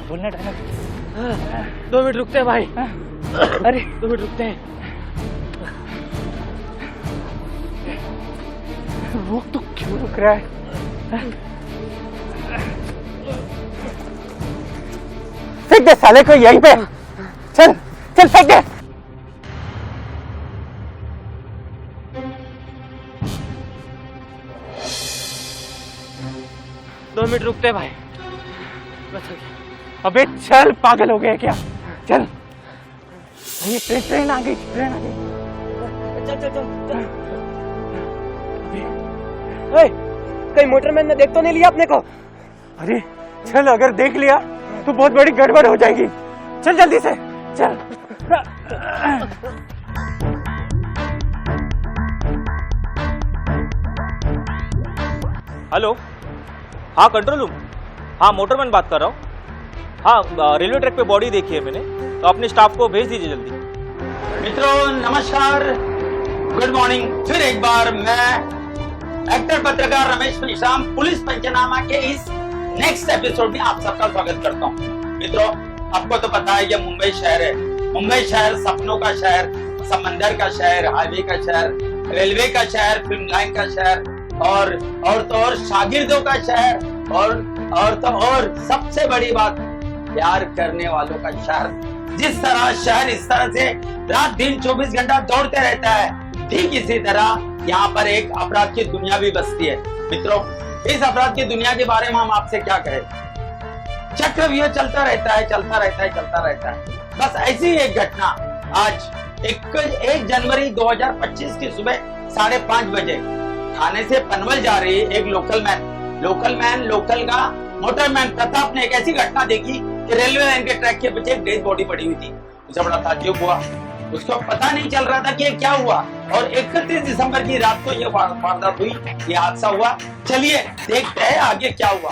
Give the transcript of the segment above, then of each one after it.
बोलना dialogue. 2 minute रुकते हैं भाई। अरे 2 मिनट रुकते हैं। वो तो क्यों रुक रहा है? फेंक दे साले को यहीं पे। चल चल फेंक दे। दो मिनट रुकते हैं भाई। बस अबे चल, पागल हो गया क्या? चल। ये ट्रेन आ गई, ट्रेन आ गई। चल चल चल। ओए, कहीं मोटरमैन ने देख तो नहीं लिया अपने को? अरे चल, अगर देख लिया तो बहुत बड़ी गड़बड़ हो जाएगी। चल जल्दी से चल। हेलो, हाँ कंट्रोल रूम। हाँ मोटरमैन बात कर रहा हूँ। हाँ रेलवे ट्रैक पे बॉडी देखी है मैंने, तो अपने स्टाफ को भेज दीजिए जल्दी। मित्रों नमस्कार, गुड मॉर्निंग। फिर एक बार मैं एक्टर पत्रकार रमेश मेश्राम पुलिस पंचनामा के इस नेक्स्ट एपिसोड में आप सबका स्वागत करता हूँ। मित्रों आपको तो पता है ये मुंबई शहर है। मुंबई शहर सपनों का शहर, समंदर का शहर, हाईवे का शहर, रेलवे का शहर, फिल्म लाइन का शहर और तो और शागिर्दों का शहर और तो और सबसे बड़ी बात प्यार करने वालों का शहर। जिस तरह शहर इस तरह से रात दिन 24 घंटा दौड़ते रहता है, ठीक इसी तरह यहाँ पर एक अपराध की दुनिया भी बसती है। मित्रों इस अपराध की दुनिया के बारे में हम आपसे क्या कहें, चक्रव्यूह चलता रहता है, चलता रहता है, चलता रहता है। बस ऐसी एक घटना आज 1 जनवरी 2025 की सुबह 5:30 बजे थाने से पनवल जा रही एक लोकल का मोटरमैन प्रताप ने एक ऐसी घटना देखी कि रेलवे लाइन के ट्रैक के पीछे एक डेड बॉडी पड़ी हुई थी। उसे बड़ा ताज्जुब हुआ, उसको पता नहीं चल रहा था कि ये क्या हुआ। और 31 दिसंबर की रात को ये वारदात हुई, ये हादसा हुआ। चलिए देखते हैं आगे क्या हुआ।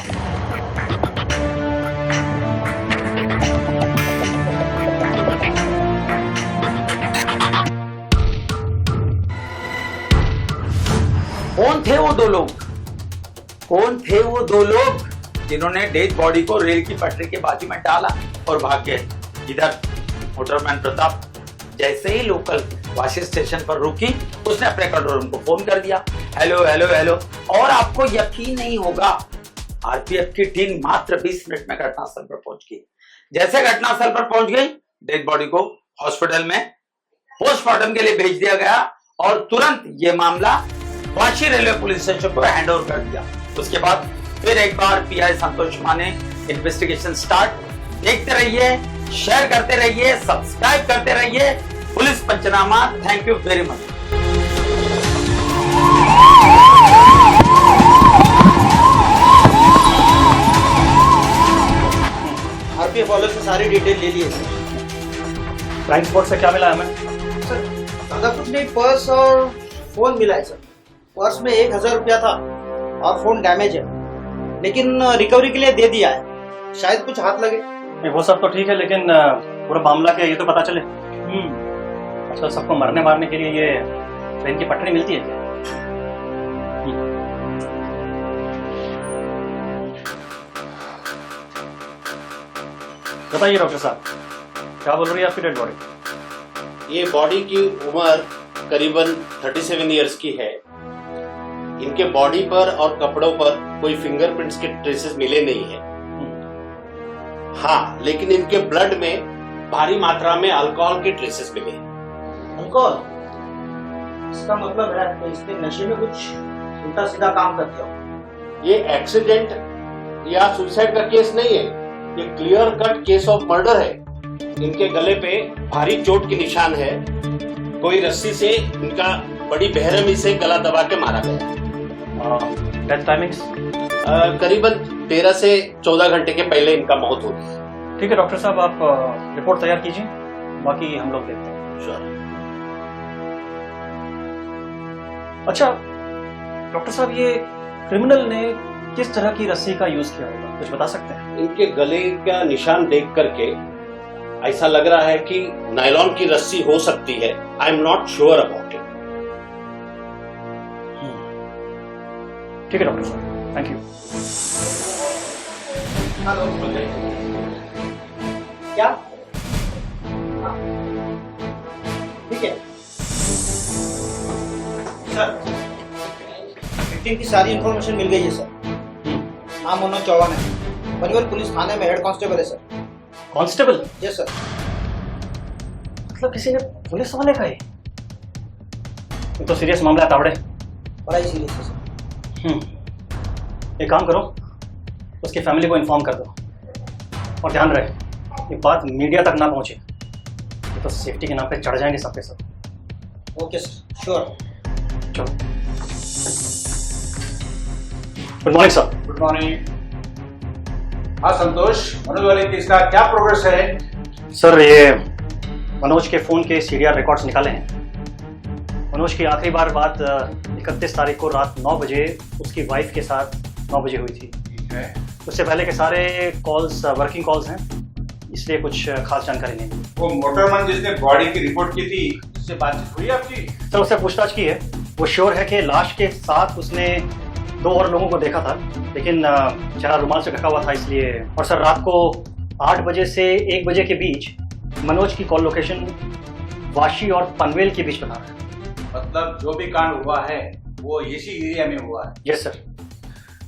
कौन थे वो दो लोग जिन्होंने डेड बॉडी को रेल की पटरी के बाजू में डाला और भाग गए। इधर मोटरमैन प्रताप जैसे ही लोकल वाशी स्टेशन पर रुकी, उसने अपने कंट्रोल रूम को फोन कर दिया, हेलो हेलो हेलो। और आपको यकीन नहीं होगा, आरपीएफ की टीम मात्र 20 मिनट में घटनास्थल पर पहुंच गई। जैसे घटनास्थल पर पहुंच गई, डेड बॉडी को हॉस्पिटल में पोस्टमार्टम के लिए भेज दिया गया और तुरंत ये मामला वाशी रेलवे पुलिस स्टेशन को हैंड ओवर कर दिया। उसके बाद फिर एक बार पीआई संतोष माने इन्वेस्टिगेशन स्टार्ट। देखते रहिए, शेयर करते रहिए, सब्सक्राइब करते रहिए police Panchnama. Thank you very much. RPF वालों से सारी डिटेल ले लिए सर। क्राइम स्पॉट से क्या मिला हमें? सर ज्यादा कुछ नहीं, पर्स और फोन मिला है सर। पर्स में 1000 रुपया था और फोन डैमेज है, लेकिन रिकवरी के लिए दे दिया है, शायद कुछ हाथ लगे। नहीं वो सब तो ठीक है, लेकिन पूरा मामला क्या ये तो पता चले। अच्छा, सबको मरने मारने के लिए ये ट्रेन की पटरी मिलती है क्या? बताइए डॉक्टर साहब, क्या बोल रही है आपकी डेड बॉडी? ये बॉडी की उम्र करीबन 37 इयर्स की है। इनके बॉडी पर और कपड़ों पर कोई फिंगरप्रिंट्स के ट्रेसेस मिले नहीं है। हाँ, लेकिन इनके ब्लड में भारी मात्रा में अल्कोहल के ट्रेसेस मिले हैं। अल्कोहल? इसका मतलब है कि इसने नशे में कुछ उल्टा सीधा काम कर दिया। ये एक्सीडेंट या सुसाइड का केस नहीं है, ये clear cut case of murder है। इनके गले पे भारी चोट के निशान है। कोई रस्सी से इनका बड़ी बेरहमी से गला दबा के मारा गया। Death timings? करीबन 13 से 14 घंटे के पहले इनका मौत हुई। ठीक है डॉक्टर साहब, आप रिपोर्ट तैयार कीजिए, बाकी हम लोग देखते हैं। श्योर। अच्छा डॉक्टर साहब, ये क्रिमिनल ने किस तरह की रस्सी का यूज किया होगा, कुछ बता सकते हैं? इनके गले का निशान देख करके ऐसा लग रहा है कि नायलॉन की रस्सी हो सकती है। I am not sure about it. ठीक है डॉक्टर साहब, थैंक यू। हेलो। क्या? हाँ। ठीक है सर, विक्टिम की सारी इंफॉर्मेशन मिल गई है सर। नाम मनोज चौहान है, पनवेल पुलिस थाने में हेड कांस्टेबल है सर। कांस्टेबल? Yes sir. मतलब किसी ने पुलिस वाले का ही? ये तो सीरियस मामला है तावड़े। बड़ा ही सीरियस है सर। एक काम करो, उसकी फैमिली को इन्फॉर्म कर दो और ध्यान रहे ये बात मीडिया तक ना पहुंचे, ये तो सेफ्टी के नाम पे चढ़ जाएंगे सबके सब। Okay sir, sure. चलो। Good morning sir. Good morning. हाँ संतोष, मनोज वाले केस का क्या प्रोग्रेस है? सर ये मनोज के फोन के सीडीआर रिकॉर्ड्स निकाले हैं। मनोज की आखिरी बार बात 31 तारीख को रात 9 बजे उसकी वाइफ के साथ 9 बजे हुई थी। ठीक है। उससे पहले के सारे कॉल्स वर्किंग कॉल्स हैं, इसलिए कुछ खास जानकारी नहीं। वो मोटरमैन जिसने बॉडी की रिपोर्ट की थी, उससे बातचीत हुई आपकी? सर उससे पूछताछ की है, वो श्योर है कि लाश के साथ उसने 2 और लोगों को देखा था, लेकिन चेहरा रुमाल से ढका हुआ था इसलिए। और सर रात को 8 बजे से 1 बजे के बीच मनोज की कॉल लोकेशन वाशी और पनवेल के बीच बता रहा है। मतलब जो भी कांड हुआ है वो इसी एरिया में हुआ है? Yes sir.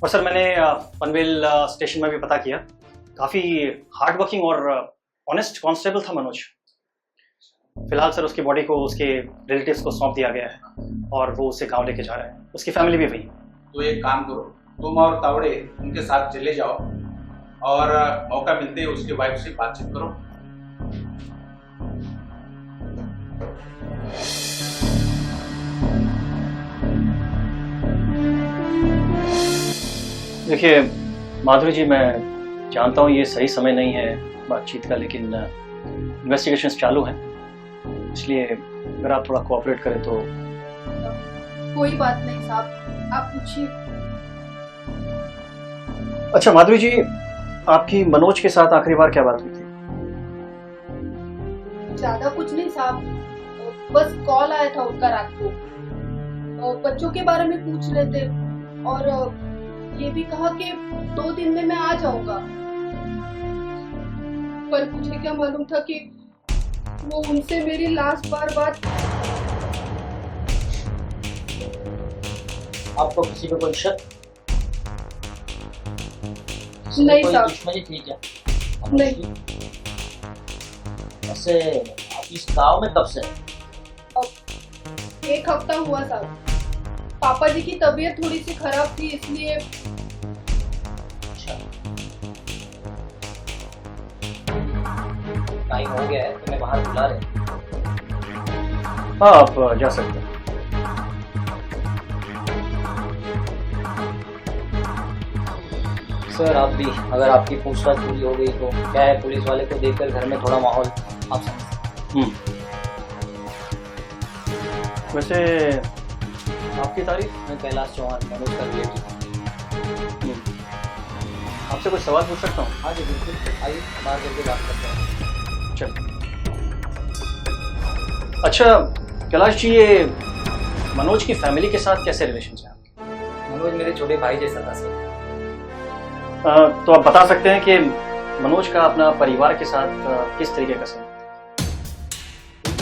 और सर मैंने पनवेल स्टेशन में भी पता किया, काफी हार्ड वर्किंग और ऑनेस्ट कांस्टेबल था मनोज। फिलहाल सर उसकी बॉडी को उसके रिलेटिव्स को सौंप दिया गया है और वो उसे गांव लेके जा रहे हैं। उसकी फैमिली भी वही। तो एक काम करो, तुम और तावड़े उनके साथ चले जाओ और मौका मिलते ही उसकी वाइफ से बातचीत करो। देखिए माधुरी जी, मैं जानता हूँ ये सही समय नहीं है बातचीत का, लेकिन इन्वेस्टिगेशंस चालू हैं, इसलिए अगर आप थोड़ा कोऑपरेट करें तो। कोई बात नहीं साहब, आप पूछिए। अच्छा माधुरी जी, आपकी मनोज के साथ आखिरी बार क्या बात हुई थी? ज्यादा कुछ नहीं साहब, बस कॉल आया था उनका रात को, बच्चों के बारे में पूछ रहे थे और ये भी कहा कि 2 दिन में मैं आ जाऊंगा। पर मुझे क्या मालूम था कि वो उनसे मेरी लास्ट बार बात। आपको किसी पे कोई शक? नहीं कोई साहब। दुश्मनी थी क्या? नहीं। वैसे आप इस गांव में कब से? 1 हफ्ता हुआ साहब। पापा जी की तबीयत थोड़ी सी खराब थी, इसलिए। टाइम हो गया है, तुम्हें बाहर बुला रहे। हाँ आप जा सकते हैं। सर आप भी, अगर आपकी पूछताछ पूरी हो गई तो क्या है, पुलिस वाले को देखकर घर में थोड़ा माहौल आप समझ। वैसे आपकी तारीफ? मैं कैलाश चौहान, मनोज का रिलेटिव। आपसे कुछ सवाल पूछ सकता हूँ? हाँ जी बिल्कुल, आइए बाहर करके बात करते हैं। चल। अच्छा कैलाश जी, ये मनोज की फैमिली के साथ कैसे रिलेशन है आपके? मनोज मेरे छोटे भाई जैसा था सर। तो आप बता सकते हैं कि मनोज का अपना परिवार के साथ किस तरीके का संबंध?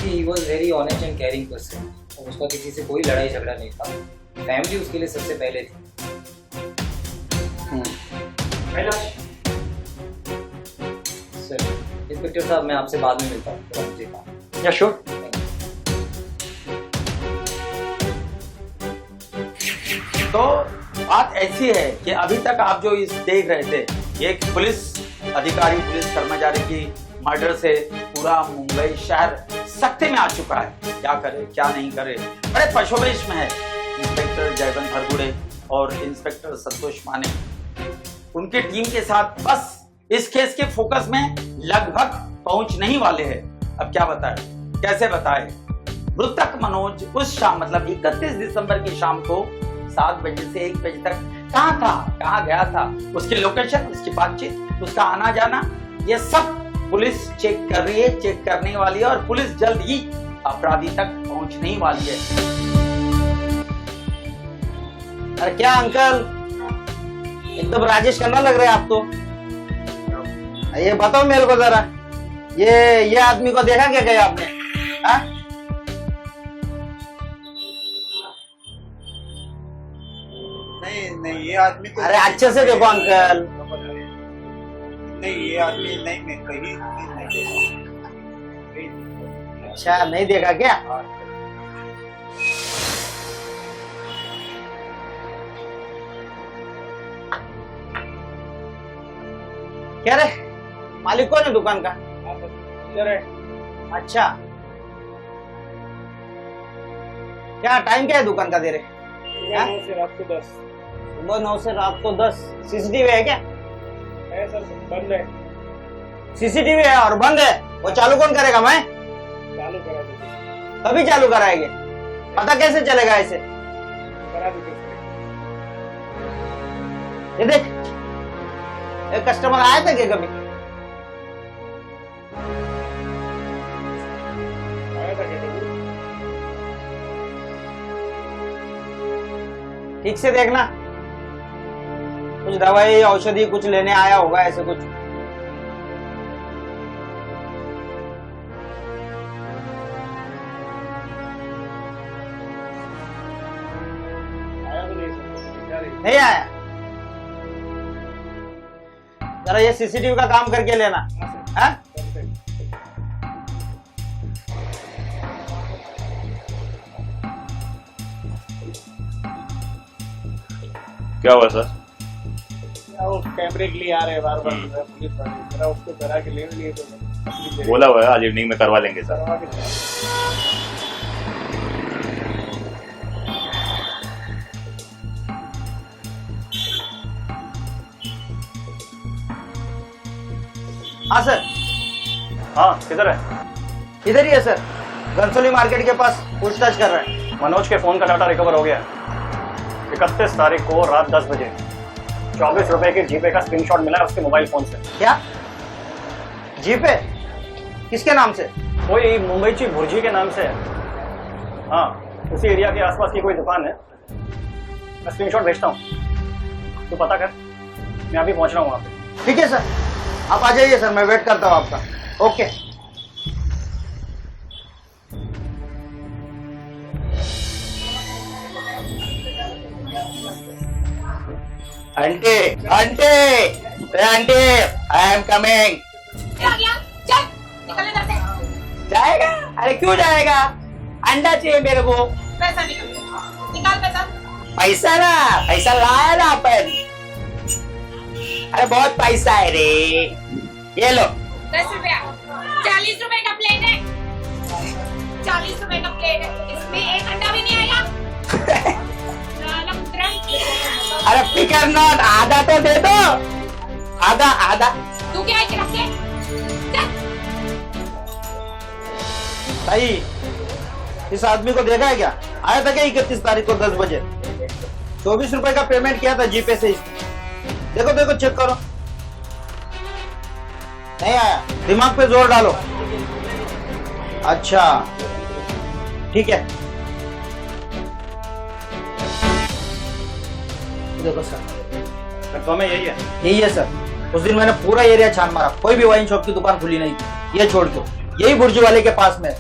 He was very honest and caring person, और उसका किसी से कोई लड़ाई झगड़ा नहीं था। फैमिली उसके लिए सबसे पहले थी। सर इंस्पेक्टर साहब, मैं आपसे बाद में मिलता हूँ, थोड़ा मुझे काम। या श्योर। तो बात ऐसी है कि अभी तक आप जो इस देख रहे थे, एक पुलिस अधिकारी, पुलिस कर्मचारी की मर्डर से पूरा मुंबई शहर सख्ते में आ चुका है। क्या करे क्या नहीं करे, बड़े पशुवेश में है इंस्पेक्टर जयवंत हरगुड़े और इंस्पेक्टर संतोष माने। उनकी टीम के साथ बस इस केस के फोकस में लगभग पहुंच नहीं वाले हैं। अब क्या बताएं, कैसे बताएं? मृतक मनोज उस शाम, मतलब 31 दिसंबर की शाम को 7 बजे से 1 बजे तक कहाँ था, कहाँ गया था, उसकी लोकेशन, उसकी बातचीत, उसका आना जाना, ये सब पुलिस चेक कर रही है, चेक करने वाली है, और पुलिस जल्द ही अपराधी तक पहुंचने ही वाली है। अरे क्या अंकल, एकदम राजेश खन्ना लग रहे हैं आप तो। ये बताओ मेरे को जरा, ये आदमी को देखा क्या गया आपने? हाँ? नहीं ये आदमी तो अरे अच्छे से देखो अंकल। नहीं ये आदमी नहीं, मैं कहीं नहीं देखा। अच्छा नहीं देखा क्या? क्या रे, मालिक कौन है दुकान का? अच्छा, क्या टाइम क्या है दुकान का दे रहे? 9 से रात को 10 सुबह 9 से रात को 10। सीसीटीवी है क्या? है सर, बंद है। सीसीटीवी है और बंद है, वो चालू कौन करेगा? मैं चालू करा दीजिए, कभी चालू कराएंगे? पता कैसे चलेगा ऐसे? करा दीजिए। ये देख, एक कस्टमर आया था क्या कभी? आया था क्या कभी? ठीक से देखना, कुछ दवाई औषधि कुछ लेने आया होगा ऐसे कुछ। आया तो नहीं सर, नहीं आया? जरा ये सीसीटीवी का काम करके लेना। हाँ? क्या हुआ सर? वो कैमरे के लिए आ रहे हैं बार बार पुलिस वाले, जरा उसको करा के ले लिए तो बोला हुआ है आज इवनिंग में करवा लेंगे सर। करवा के हाँ सर। हाँ किधर है? इधर ही है सर, घनसोली मार्केट के पास पूछताछ कर रहे हैं। मनोज के फोन का डाटा रिकवर हो गया। 31 तारीख को रात 10 बजे 24 रुपए के जीपे का स्क्रीनशॉट मिला है उसके मोबाइल फोन से। क्या जीपे? किसके नाम से? कोई मुंबईची भुर्जी के नाम से है। हाँ, उसी एरिया के आसपास की कोई दुकान है। मैं स्क्रीनशॉट भेजता हूँ, तू पता कर। मैं अभी पहुंच रहा हूँ वहाँ पे। ठीक है सर, आप आ जाइए सर, मैं वेट करता हूँ आपका। Okay. Aunty aunty aunty I am coming. चल निकल इधर से। जाएगा? अरे क्यों जाएगा? अंडा चाहिए मेरे को। पैसा निकाल पैसा। पैसा ना, पैसा लाया ना अपन। अरे बहुत पैसा है रे, ये लो। 10 रुपया। 40 रुपए का प्लेट है। 40 रुपए का प्लेट है, इसमें एक अंडा भी नहीं आएगा। अरे फिकर नॉट, आधा तो दे दो। आधा आधा। तू क्या है रखे? भाई, इस आदमी को देखा है क्या? आया था क्या 31 तारीख को 10 बजे? 24 रुपए का पेमेंट किया था जीपे से इसने। देखो देखो, चेक करो। नहीं आया? दिमाग पे जोर डालो। अच्छा ठीक है, देखो सर, कंफर्म है? यही है? यही है सर। उस दिन मैंने पूरा एरिया छान मारा, कोई भी वाइन शॉप की दुकान खुली नहीं थी, ये छोड़ के। यही बुर्जी वाले के पास में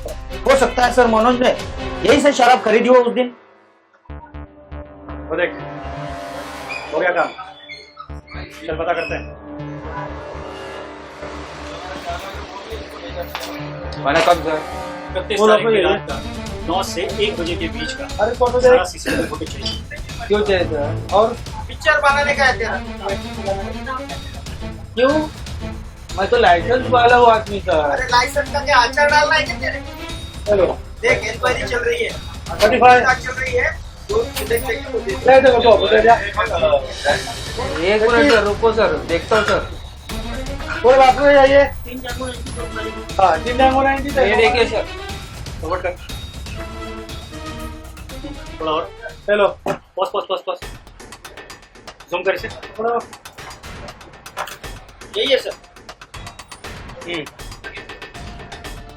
हो सकता है सर, मनोज ने यही से शराब खरीदी हो उस दिन। वो देख, हो गया काम। चल पता करते हैं। मैंने कब सर? 31 तारीख की रात का 9 से 1 बजे के बीच का अरे फोटो सारा सीसीटीवी फुटेज चाहिए। क्यों चाहिए सर? और पिक्चर बनाने का है तेरा? क्यों? मैं तो लाइसेंस वाला हूँ आदमी सर। अरे लाइसेंस का क्या आचार डालना है क्या तेरे? चलो देख, इंक्वायरी चल रही है, 35 चल रही है। ले देखो तो ले जा। एक मिनट सर, रुको सर, देखता हूँ सर। कोई बात नहीं, आइए। हाँ 3 डांगो 90 ये देखिए सर। फॉरवर्ड कर। थोड़ा और चलो पॉज जूम कर इसे। यही है सर।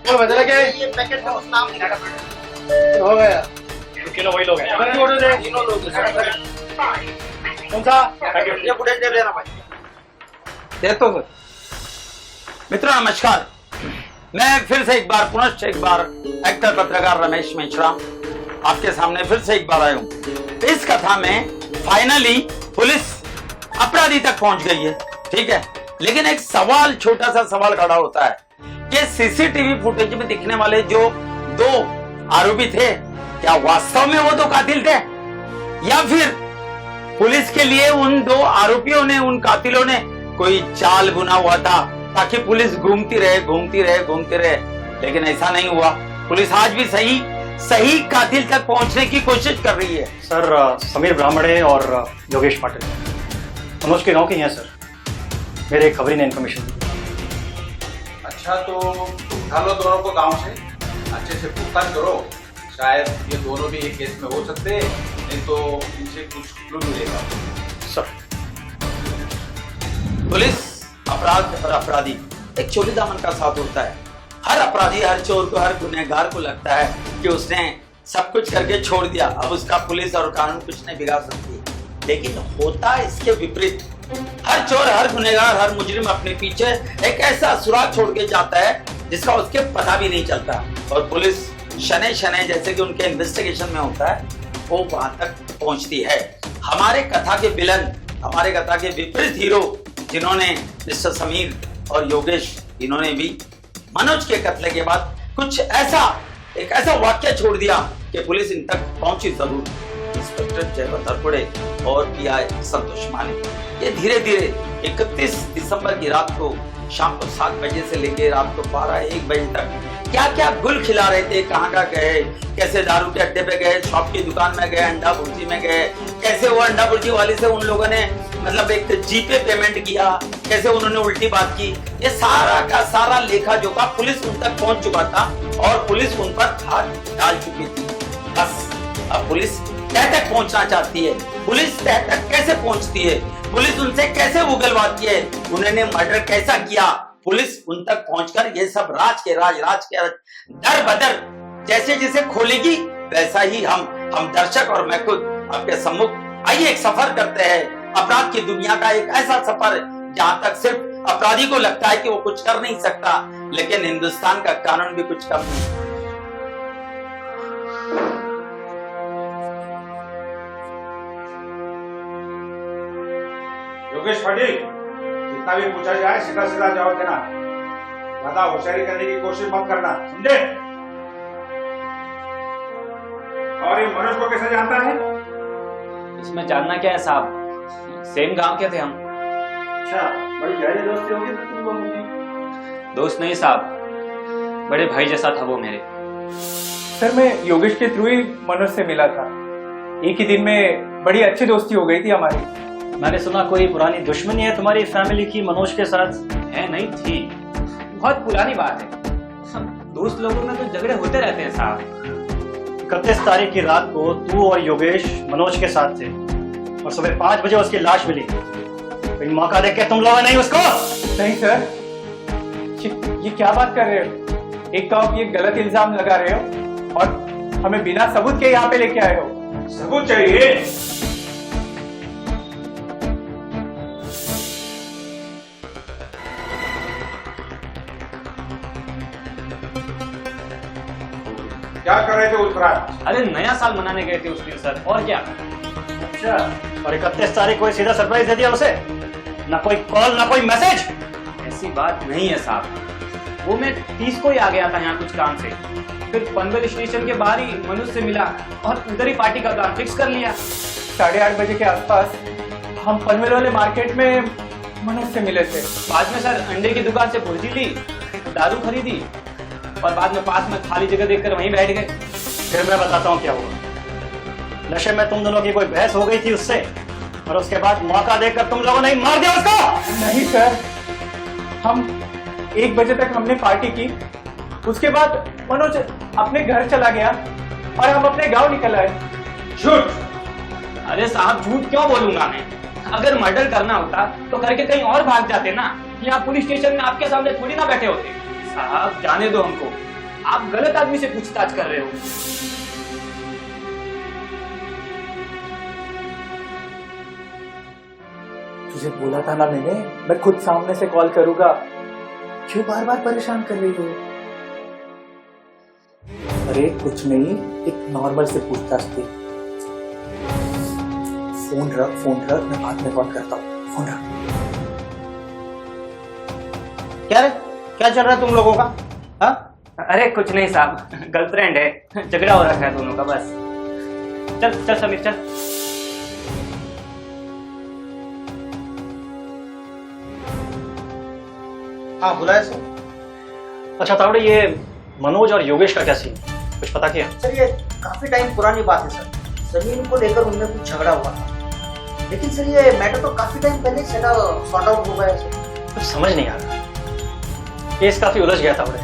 बोलो बदला क्या है? ये पैकेट का नाम लिखा हो गया। तो किलो वही लोग हैं। फोटो दे। तीनों लोग हैं सर। कौन सा? ये फुटेज दे देना भाई। देखो सर। मित्रों नमस्कार, मैं फिर से एक बार पुनश्च एक बार एक्टर पत्रकार रमेश मेश्राम आपके सामने फिर से एक बार आया हूं। इस कथा में फाइनली पुलिस अपराधी तक पहुंच गई है, ठीक है, लेकिन एक सवाल, छोटा सा सवाल खड़ा होता है कि सीसीटीवी फुटेज में दिखने वाले जो दो आरोपी थे, क्या वास्तव में वो दो कातिल थे, या फिर पुलिस के लिए उन दो आरोपियों ने, उन कातिलों ने कोई चाल बुना हुआ था ताकि पुलिस घूमती रहे। लेकिन ऐसा नहीं हुआ। पुलिस आज भी सही कातिल तक पहुंचने की कोशिश कर रही है। सर, समीर ब्राह्मणे और योगेश पाटिल मनोज के गांव के ही हैं सर। मेरे एक खबरी ने इन्फॉर्मेशन दी। अच्छा, तो उठा लो दोनों को गांव से, अच्छे से पूछताछ करो। शायद ये दोनों भी एक केस में हो सकते हैं, नहीं तो इनसे कुछ क्लू मिलेगा। सर, पुलिस, अपराध और अपराधी एक चोरी दामन का साथ होता है। हर अपराधी, हर चोर को, हर गुनहगार को लगता है कि उसने सब कुछ करके छोड़ दिया, अब उसका पुलिस और कानून कुछ नहीं बिगाड़ सकती। लेकिन होता इसके विपरीत। हर चोर, हर गुनहगार, हर मुजरिम अपने पीछे एक ऐसा सुराग छोड़ के जाता है जिसका उसके पता भी नहीं चलता, और पुलिस शनै शनै जैसे कि उनके इन्वेस्टिगेशन में होता है, वो वहां तक पहुंचती है। हमारे कथा के विलन, हमारे कथा के विपरीत हीरो जिन्होंने मिस्टर समीर और योगेश, इन्होंने भी मनोज के कत्ले के बाद कुछ ऐसा, एक ऐसा वाक्य छोड़ दिया कि पुलिस इन तक पहुंची जरूर। इंस्पेक्टर जयवंत हरपुड़े और पीआई संतोष माने ये धीरे धीरे 31 दिसंबर की रात को शाम को 7 बजे से लेकर रात को 12-1 बजे तक क्या क्या गुल खिला रहे थे, कहाँ का गए, कैसे दारू के अड्डे पे गए, शॉप की दुकान में गए, अंडा भुर्जी में गए, कैसे वो अंडा भुर्जी वाली से उन लोगों ने मतलब एक जीपे पेमेंट किया, कैसे उन्होंने उल्टी बात की, ये सारा का सारा लेखा जोखा पुलिस उन तक पहुंच चुका था और पुलिस उन पर हाथ डाल चुकी थी। बस अब पुलिस तह तक पहुंचना चाहती है। पुलिस तह तक कैसे पहुंचती है, पुलिस उनसे कैसे उगलवाती है, उन्होंने मर्डर कैसा किया, पुलिस उन तक पहुंचकर ये सब राज के दर बदर जैसे जैसे खोलेगी, वैसा ही हम दर्शक और मैं खुद आपके सम्मुख आइए एक सफर करते हैं, अपराध की दुनिया का एक ऐसा सफर जहां तक सिर्फ अपराधी को लगता है कि वो कुछ कर नहीं सकता, लेकिन हिंदुस्तान का कानून भी कुछ कम नहीं। योगेश पाटिल, जितना भी पूछा जाए सीधा सीधा जवाब देना, ज्यादा होशियारी करने की कोशिश मत करना, समझे? और ये मनोज को कैसे जानता है? इसमें जानना क्या है साहब, सेम गांव के थे हम। अच्छा, बड़ी गहरी दोस्ती होगी फिर तुम लोगों की। दोस्त नहीं साहब, बड़े भाई जैसा था वो मेरे। सर, मैं योगेश के थ्रू ही मनोज से मिला था, एक ही दिन में बड़ी अच्छी दोस्ती हो गई थी हमारी। मैंने सुना कोई पुरानी दुश्मनी है तुम्हारी फैमिली की मनोज के साथ? है नहीं थी, बहुत पुरानी बात है। दोस्त लोगों में तो झगड़े होते रहते हैं साहब। 31 तारीख की रात को तू और योगेश मनोज के साथ थे और सुबह 5 बजे उसकी लाश मिली। कोई मौका देख के तुम लोगों ने उसको? नहीं सर, ये क्या बात कर रहे हो? एक तो आप ये गलत इल्जाम लगा रहे हो और हमें बिना सबूत के यहाँ पे लेके आए हो। सबूत चाहिए? क्या कर रहे थे उस रात? अरे नया साल मनाने गए थे उस दिन सर, और क्या। अच्छा, और 31 तारीख को सीधा सरप्राइज दे दिया उसे? ना कोई कॉल, ना कोई मैसेज? ऐसी बात नहीं है साहब, वो मैं 30 को ही आ गया था यहाँ कुछ काम से, फिर पनवेल स्टेशन के बाहर ही मनोज से मिला और उधर ही पार्टी का प्लान फिक्स कर लिया। 8:30 बजे के आसपास हम पनवेल वाले मार्केट में मनोज से मिले थे। बाद में सर अंडे की दुकान से भुर्जी ली, दारू खरीदी और बाद में पास में खाली जगह देखकर वहीं बैठ गए। फिर मैं बताता हूँ क्या हुआ। नशे में तुम दोनों की कोई बहस हो गई थी उससे और उसके बाद मौका देकर तुम लोगों ने मार दिया उसको? नहीं सर, हम 1 बजे तक हमने पार्टी की, उसके बाद मनोज अपने घर चला गया और हम अपने गांव निकल आए। झूठ? अरे साहब झूठ क्यों बोलूंगा मैं, अगर मर्डर करना होता तो करके कहीं और भाग जाते ना, यहाँ पुलिस स्टेशन में आपके सामने थोड़ी ना बैठे होते। साहब जाने दो हमको, आप गलत आदमी से पूछताछ कर रहे हो। तुझे बोला था ना मैंने, मैं खुद सामने से कॉल करूंगा, क्यों बार बार परेशान कर रही हो? अरे कुछ नहीं, एक नॉर्मल से पूछताछ थी। फोन रख, मैं बाद में कॉल करता हूँ। फोन रख। क्या रे, क्या चल रहा है तुम लोगों का? हाँ, अरे कुछ नहीं साहब, गर्लफ्रेंड है, झगड़ा हो रखा है दोनों का बस। चल चल समीर चल। हाँ बुलाया सर। अच्छा तावड़े, ये मनोज और योगेश का क्या सीन, कुछ पता किया? सर ये काफी टाइम पुरानी बात है सर। जमीन को लेकर उनमें कुछ झगड़ा हुआ था, लेकिन सर ये मैटर तो काफी टाइम पहले सॉर्ट आउट हो गया सर। कुछ समझ नहीं आ रहा, केस काफी उलझ गया तावड़े।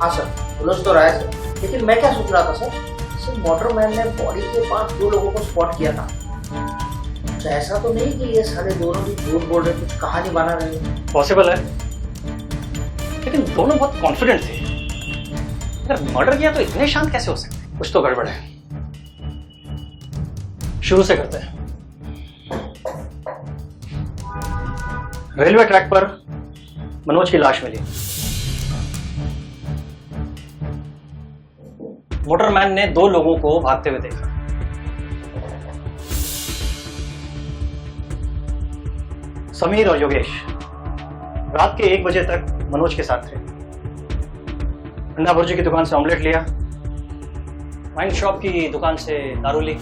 हाँ सर, उलझ तो रहा है सर, लेकिन मैं क्या सोच रहा था सर मोटरमैन ने बॉडी के पास 2 लोगों को स्पॉट किया था। तो ऐसा तो नहीं कि ये सारे दोनों भी झूठ बोल रहे, कुछ कहानी बना रहे हैं? पॉसिबल है, लेकिन दोनों बहुत कॉन्फिडेंट थे। अगर मर्डर किया तो इतने शांत कैसे हो सकते? कुछ तो गड़बड़ है। शुरू से करते हैं। रेलवे ट्रैक पर मनोज की लाश मिली। मोटरमैन ने 2 लोगों को भागते हुए देखा। समीर और योगेश रात के 1 बजे तक मनोज के साथ थे। अंडा भुर्जी की दुकान से ऑमलेट लिया, वाइन शॉप की दुकान से दारू ली।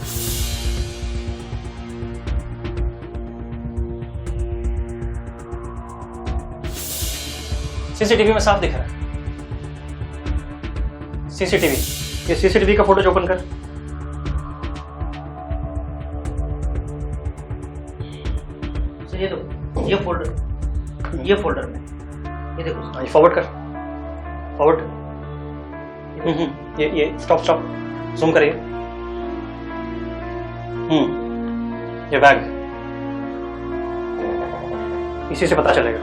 सीसीटीवी में साफ दिख रहा है। सीसीटीवी, ये सीसीटीवी का फोटो ओपन कर। सर ये तो ये फोल्डर में ये देखो। फॉरवर्ड कर, फॉरवर्ड। ये स्टॉप जूम करिए। ये बैग, इसी से पता चलेगा।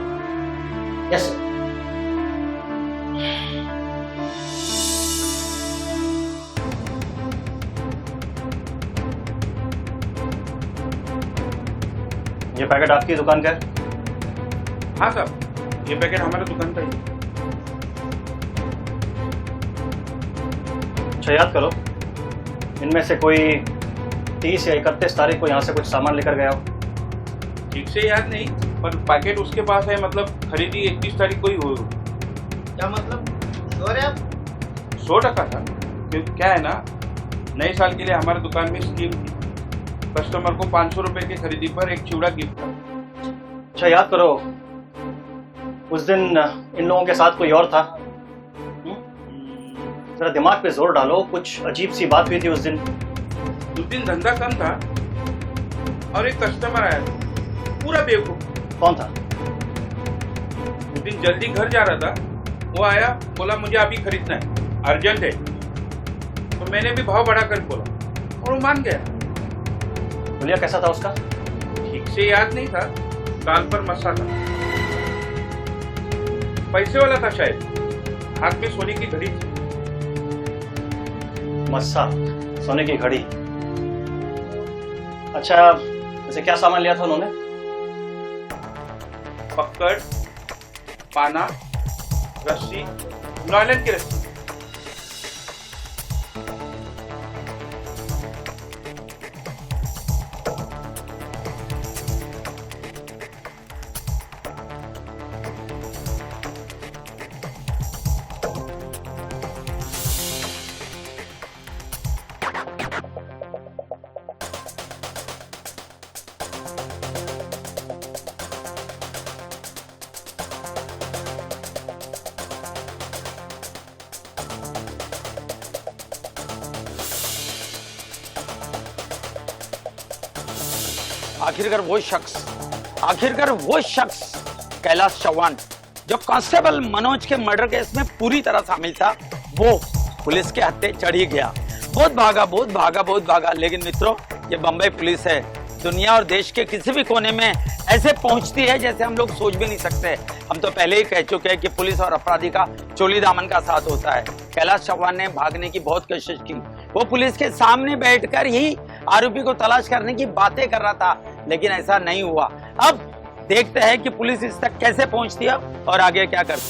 Yes sir. ये पैकेट आपकी दुकान का है? हाँ साहब, ये पैकेट हमारे दुकान का ही है। अच्छा याद करो, इनमें से कोई 30 या 31 तारीख को यहाँ से कुछ सामान लेकर गया हो? ठीक से याद नहीं, पर पैकेट उसके पास है, मतलब खरीदी 31 तारीख को ही हो। क्या मतलब? श्योर है आप? 100% था, क्योंकि क्या है ना, नए साल के लिए हमारे दुकान में स्कीम थी। कस्टमर को 500 रुपए की खरीदी पर एक चिवड़ा गिफ्ट था। अच्छा याद करो, उस दिन इन लोगों के साथ कोई और था? जरा दिमाग पे जोर डालो, कुछ अजीब सी बात हुई थी उस दिन। उस दिन धंधा कम था और एक कस्टमर आया था, पूरा बेवकूफ। कौन था? उस दिन जल्दी घर जा रहा था, वो आया, बोला मुझे अभी खरीदना है, अर्जेंट है। तो मैंने भी भाव बढ़ाकर बोला और वो मान गया। बोलिया कैसा था उसका? ठीक से याद नहीं था, गाल पर मस्सा था, पैसे वाला था शायद, हाथ में सोने की घड़ी थी। मस्सा, सोने की घड़ी। अच्छा, वैसे क्या सामान लिया था उन्होंने? पकड़, पाना, रस्सी, नायलॉन की रस्सी। आखिरकार वो शख्स कैलाश चौहान जो कांस्टेबल मनोज के मर्डर केस में पूरी तरह शामिल था, वो पुलिस के हत्थे चढ़ ही गया। बहुत भागा, लेकिन मित्रों, ये बंबई पुलिस है, दुनिया और देश के किसी भी कोने में ऐसे पहुंचती है जैसे हम लोग सोच भी नहीं सकते। हम तो पहले ही कह चुके हैं कि पुलिस और अपराधी का चोली दामन का साथ होता है। कैलाश चौहान ने भागने की बहुत कोशिश की, वो पुलिस के सामने बैठकर ही आरोपी को तलाश करने की बातें कर रहा था, लेकिन ऐसा नहीं हुआ। अब देखते हैं कि पुलिस इस तक कैसे पहुंचती है और आगे क्या करती है।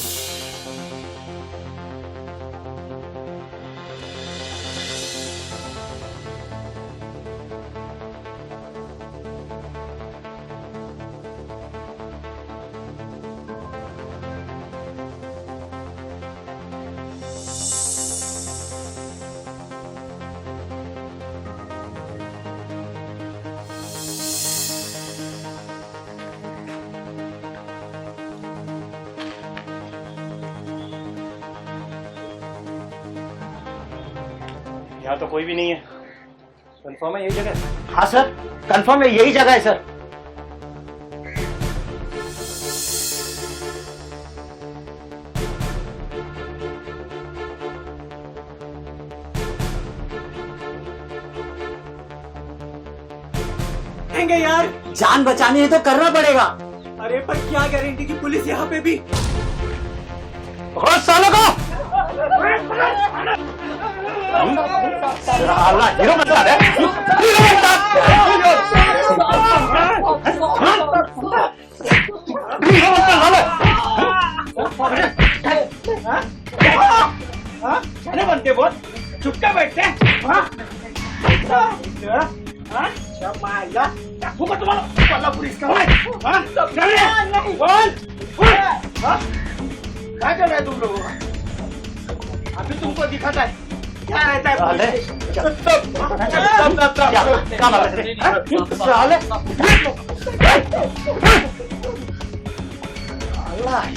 यहाँ तो कोई भी नहीं है। कंफर्म है यही जगह? हाँ सर, कंफर्म है यही जगह है सर। यार जान बचानी है तो करना पड़ेगा। अरे पर क्या गारंटी कि पुलिस यहाँ पे भी। और सालों को हीरो बता रहे, क्या बनते बोल, चुपका बैठते तुम्हारा पुलिस का क्या कर रहे हैं तुम लोगों का? अभी तुमको दिखाता है क्या रहता है पुलिस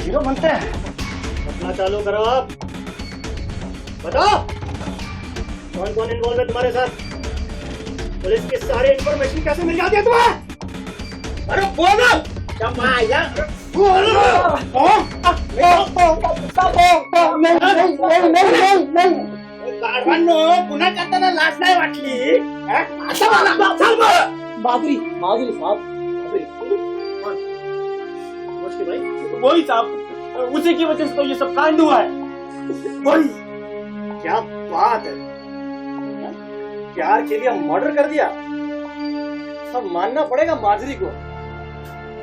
हीरो बनते हैं। अपना चालू करो आप, बताओ कौन कौन इन्वॉल्व है तुम्हारे साथ? पुलिस की सारी इंफॉर्मेशन कैसे मिल जाती है तुम्हें? अरे बोलो पुन्हा करताना लाज नाही वाटली? माधुरी साहब, वही साहब, उसी की वजह से तो ये सब कांड हुआ है। वही क्या बात है, प्यार के लिए मर्डर कर दिया। सब मानना पड़ेगा माधुरी को,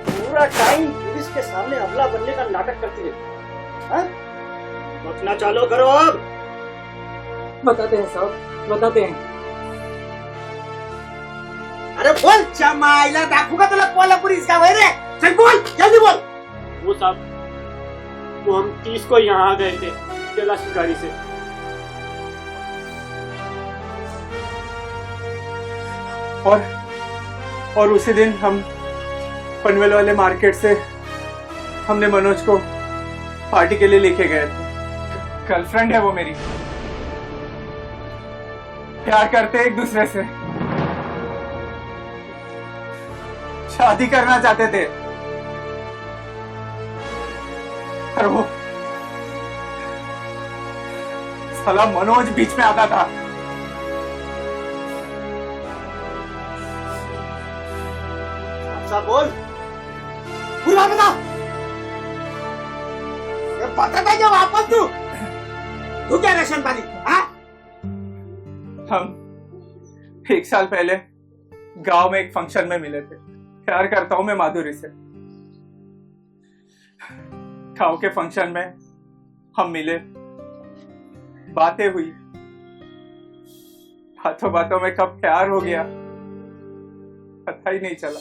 पूरा टाइम पुलिस के सामने अबला बनने का नाटक करती है। सोचना चालू करो अब। बताते हैं साहब, बताते हैं। अरे बोल, चमाईला दाखवू का तुला कोल्हापुरी इसका वय रे? चल बोल, जल्दी बोल। वो साहब, वो हम 30 को यहाँ आ गए थे कैलाश की गाड़ी से। और उसी दिन हम पनवेल वाले मार्केट से हमने मनोज को पार्टी के लिए लेके गए थे। गर्लफ्रेंड है वो मेरी, प्यार करते एक दूसरे से, शादी करना चाहते थे, पर वो साला मनोज बीच में आता था। अच्छा बोल, पूरा बता। पता था जब वापस तू क्या रेशन पानी? हाँ, हम 1 साल पहले गांव में एक फंक्शन में मिले थे। प्यार करता हूं मैं माधुरी से। गांव के फंक्शन में हम मिले, बातें हुई, बातों बातों में कब प्यार हो गया पता ही नहीं चला।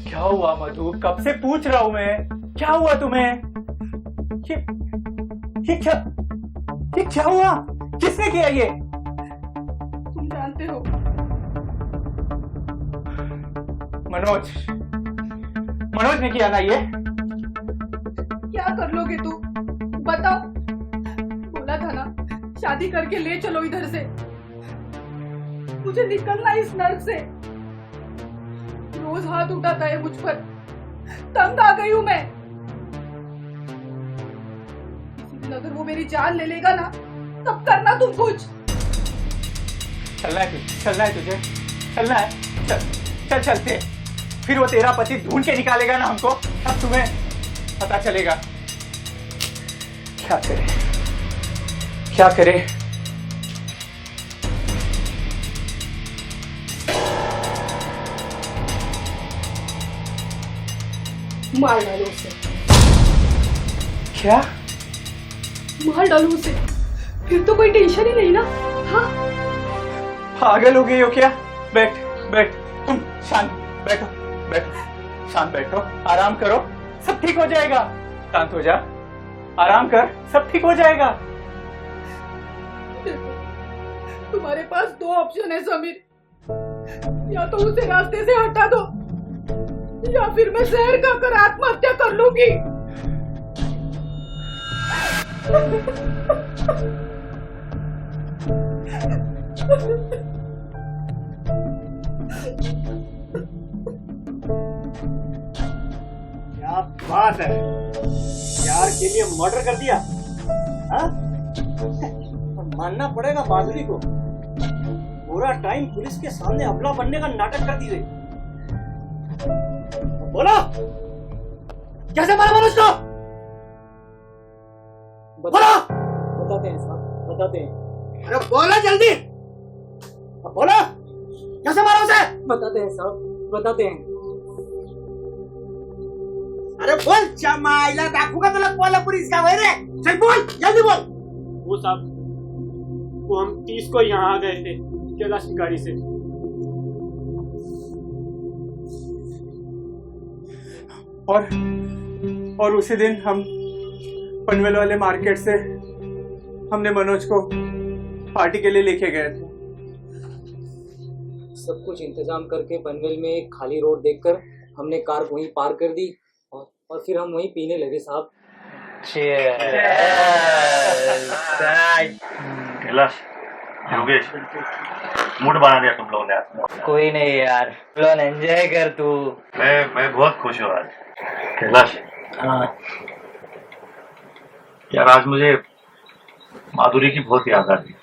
क्या हुआ मधु? कब से पूछ रहा हूं मैं, क्या हुआ तुम्हें? ये क्या हुआ? किसने किया ये? तुम जानते हो। मनोज ने किया ना ये? क्या कर लोगे तू? बताओ। बोला था ना शादी करके ले चलो इधर से, मुझे निकलना इस नर्क से। रोज हाथ उठाता है मुझ पर। तंग आ गई हूं मैं। किसी दिन अगर वो मेरी जान ले लेगा ना, तब करना तुम कुछ। चलना है तुझे, चलना है, चल चलते हैं। फिर वो तेरा पति ढूंढ के निकालेगा ना हमको, तब तुम्हें पता चलेगा। क्या करे? मार डालो उसे। क्या? मार डालो उसे, फिर तो कोई टेंशन ही नहीं ना। हाँ, पागल हो गई हो क्या? बैठ, तुम शांत बैठो, आराम करो, सब ठीक हो जाएगा। शांत हो जा, आराम कर, सब ठीक हो जाएगा। तुम्हारे पास दो ऑप्शन है समीर, या तो उसे रास्ते से हटा दो, या फिर मैं जहर खाकर आत्महत्या कर लूंगी। क्या बात है, प्यार के लिए मर्डर कर दिया। हाँ? मानना पड़ेगा माधुरी को, पूरा टाइम पुलिस के सामने अबला बनने का नाटक कर दी गई। बोलो, कैसे मारा मनोज को? बोलो। बताते हैं साहब, बताते हैं। अरे बोलो जल्दी, बोलो, कैसे मारा उसे? बताते हैं साहब, बताते हैं। अरे बोल, चमाईला दाखवूंगा तुला कोल्हापुरी इसका वही रे। चल बोल, जल्दी बोल। वो साहब, वो हम 30 को यहाँ आ गए थे कैलाश की गाड़ी से। और उसी दिन हम पनवेल वाले मार्केट से हमने मनोज को पार्टी के लिए लेके गए थे। सब कुछ इंतजाम करके पनवेल में एक खाली रोड देखकर हमने कार वहीं पार्क कर दी और फिर हम वहीं पीने लगे साहब। कैलाश, योगेश, मूड बना दिया तुम लोगों ने। कोई नहीं यार, लोन एंजॉय कर तू। मैं बहुत खुश हूँ आज। कैलाश, हाँ यार आज मुझे माधुरी की बहुत याद आ रही।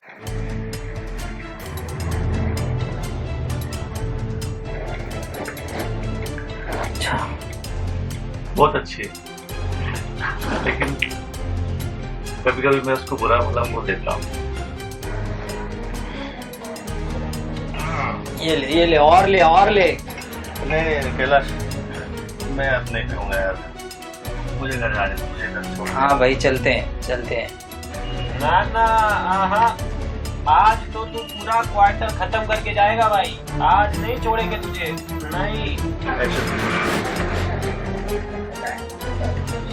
अच्छा, बहुत अच्छी है, लेकिन कभी कभी मैं उसको बुरा भला बोल देता हूँ। ये ले और ले। नहीं कैलाश, मैं अब नहीं कहूँगा यार, मुझे घर जाने दो, मुझे घर छोड़। हाँ भाई, चलते हैं। ना आहा, आज तो तू पूरा क्वार्टर खत्म करके जाएगा भाई। आज नहीं छोड़ेंगे तुझे, नहीं।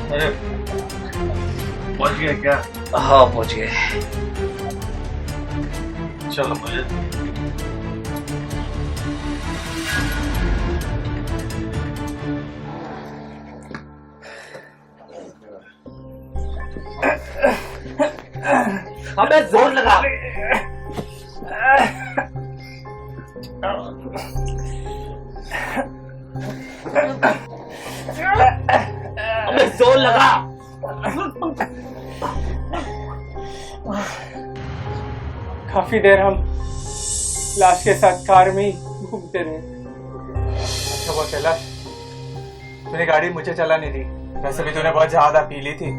अरे पहुंच गए क्या? हाँ पहुंच गए। चलो मुझे अबे जोर लगा। अबे जोर लगा। काफी देर हम लाश के साथ कार में ही घूमते रहे। अच्छा हुआ कैलाश, तूने गाड़ी मुझे चलाने दी, वैसे भी तूने बहुत ज्यादा पी ली थी।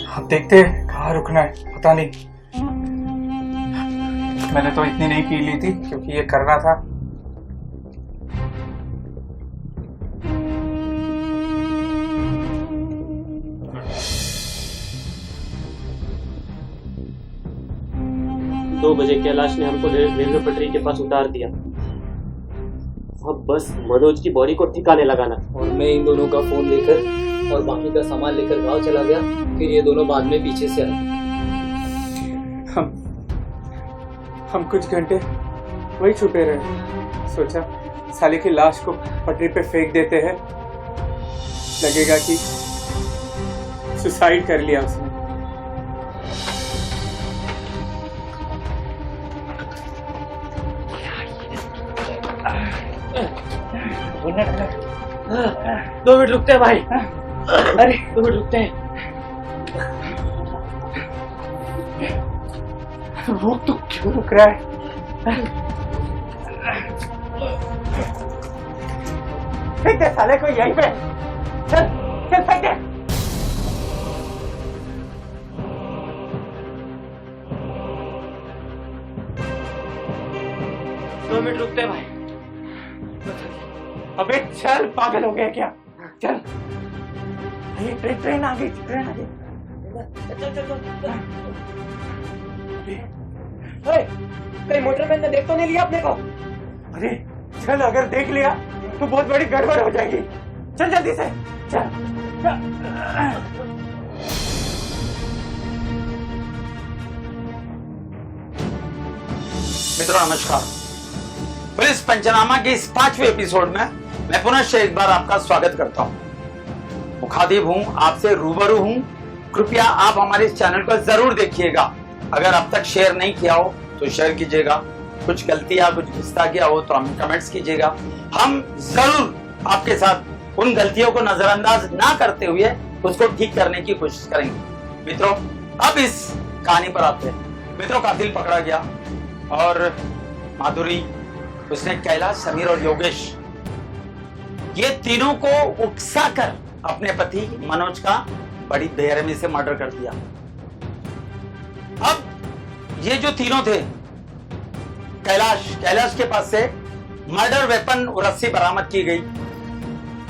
अब देखते कहाँ रुकना है, पता नहीं। मैंने तो इतनी नहीं पी ली थी क्योंकि ये करना था। दो बजे कैलाश ने हमको रेलवे पटरी के पास उतार दिया। अब बस मनोज की बॉडी को ठिकाने लगाना। और मैं इन दोनों का फोन लेकर और बाकी का सामान लेकर गांव चला गया। फिर ये दोनों बाद में पीछे से आए। हम कुछ घंटे वही छुपे रहे। सोचा साले की लाश को पटरी पे फेंक देते हैं, लगेगा कि सुसाइड कर लिया उसने। 2 मिनट रुकते हैं भाई। अरे 2 मिनट रुकते हैं। रुक तो क्यों रुक रहा है? फेंक दे साले को यहीं पे। चल चल फेंक दे। दो मिनट रुकते हैं भाई। अबे चल, पागल हो गया क्या? चल, ये ट्रेन आ गई, ट्रेन आ गई। चल चल चल। कहीं मोटरमैन ने देख तो नहीं लिया अपने को? अरे चल, अगर देख लिया तो बहुत बड़ी गड़बड़ हो जाएगी। चल जल्दी से चल। मित्रों नमस्कार। पुलिस पंचनामा के इस 5वें एपिसोड में मैं पुनः एक बार आपका स्वागत करता हूं। मुखातिब हूं, आपसे रूबरू हूं। कृपया आप हमारे इस चैनल को जरूर देखिएगा। अगर अब तक शेयर नहीं किया हो तो शेयर कीजिएगा। कुछ गलतियां, कुछ गुस्ताखियां हो तो हमें कमेंट्स कीजिएगा। हम जरूर आपके साथ उन गलतियों को नजरअंदाज ना करते हुए उसको ठीक करने की कोशिश करेंगे। मित्रों, अब इस कहानी पर आते हैं। मित्रों, कातिल पकड़ा गया और माधुरी, उसने कैलाश, समीर और योगेश, ये तीनों को उकसाकर अपने पति मनोज का बड़ी बेरहमी से मर्डर कर दिया। अब ये जो तीनों थे, कैलाश के पास से मर्डर वेपन और रस्सी बरामद की गई।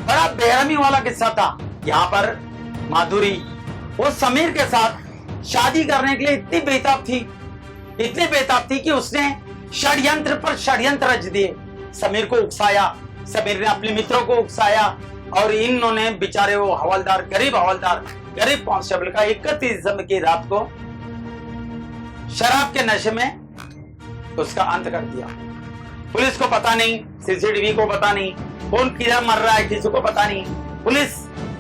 बड़ा बेरहमी वाला किस्सा था। यहां पर माधुरी वो समीर के साथ शादी करने के लिए इतनी बेताब थी कि उसने षड्यंत्र पर षड्यंत्र रच दिए। समीर को उकसाया, समीर ने अपने मित्रों को उकसाया और इन्होंने बेचारे वो हवलदार, गरीब कांस्टेबल का 31 दिसंबर की रात को शराब के नशे में उसका अंत कर दिया। पुलिस को पता नहीं, सीसीटीवी को पता नहीं, कौन किधर मर रहा है किसी को पता नहीं। पुलिस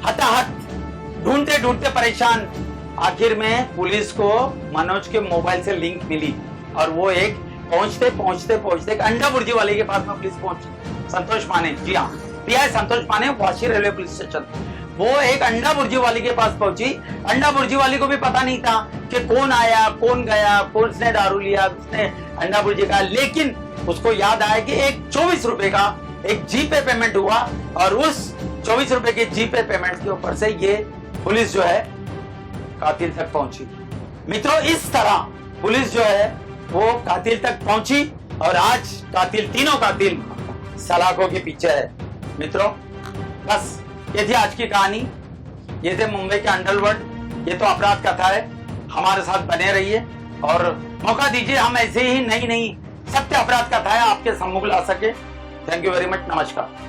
हताहत ढूंढते परेशान। आखिर में पुलिस को मनोज के मोबाइल से लिंक मिली और वो एक पहुंचते एक अंडा बुर्जी वाले के पास में पुलिस पहुंची। संतोष माने, जी हाँ, पीआई संतोष माने, वाशी रेलवे पुलिस स्टेशन। वो एक अंडा बुर्जी वाले के पास पहुंची। अंडा बुर्जी वाले को भी पता नहीं था कि कौन आया, कौन गया, कौन से दारू लिया, किसने अंडा बुर्जी का। लेकिन उसको याद आया कि एक 24 रुपए का एक जीपे पेमेंट हुआ और उस 24 रुपए के जीपे पेमेंट के ऊपर से ये पुलिस जो है कातिल तक पहुंची। मित्रों, इस तरह पुलिस जो है वो कातिल तक पहुंची और आज तीनों कातिल सलाखों के पीछे है। मित्रों, बस ये थी आज की कहानी। ये थे मुंबई के अंडरवर्ल्ड। ये तो अपराध कथा है। हमारे साथ बने रहिए और मौका दीजिए हम ऐसे ही नई सत्य अपराध कथाएं आपके सम्मुख ला सके। Thank you very much. नमस्कार।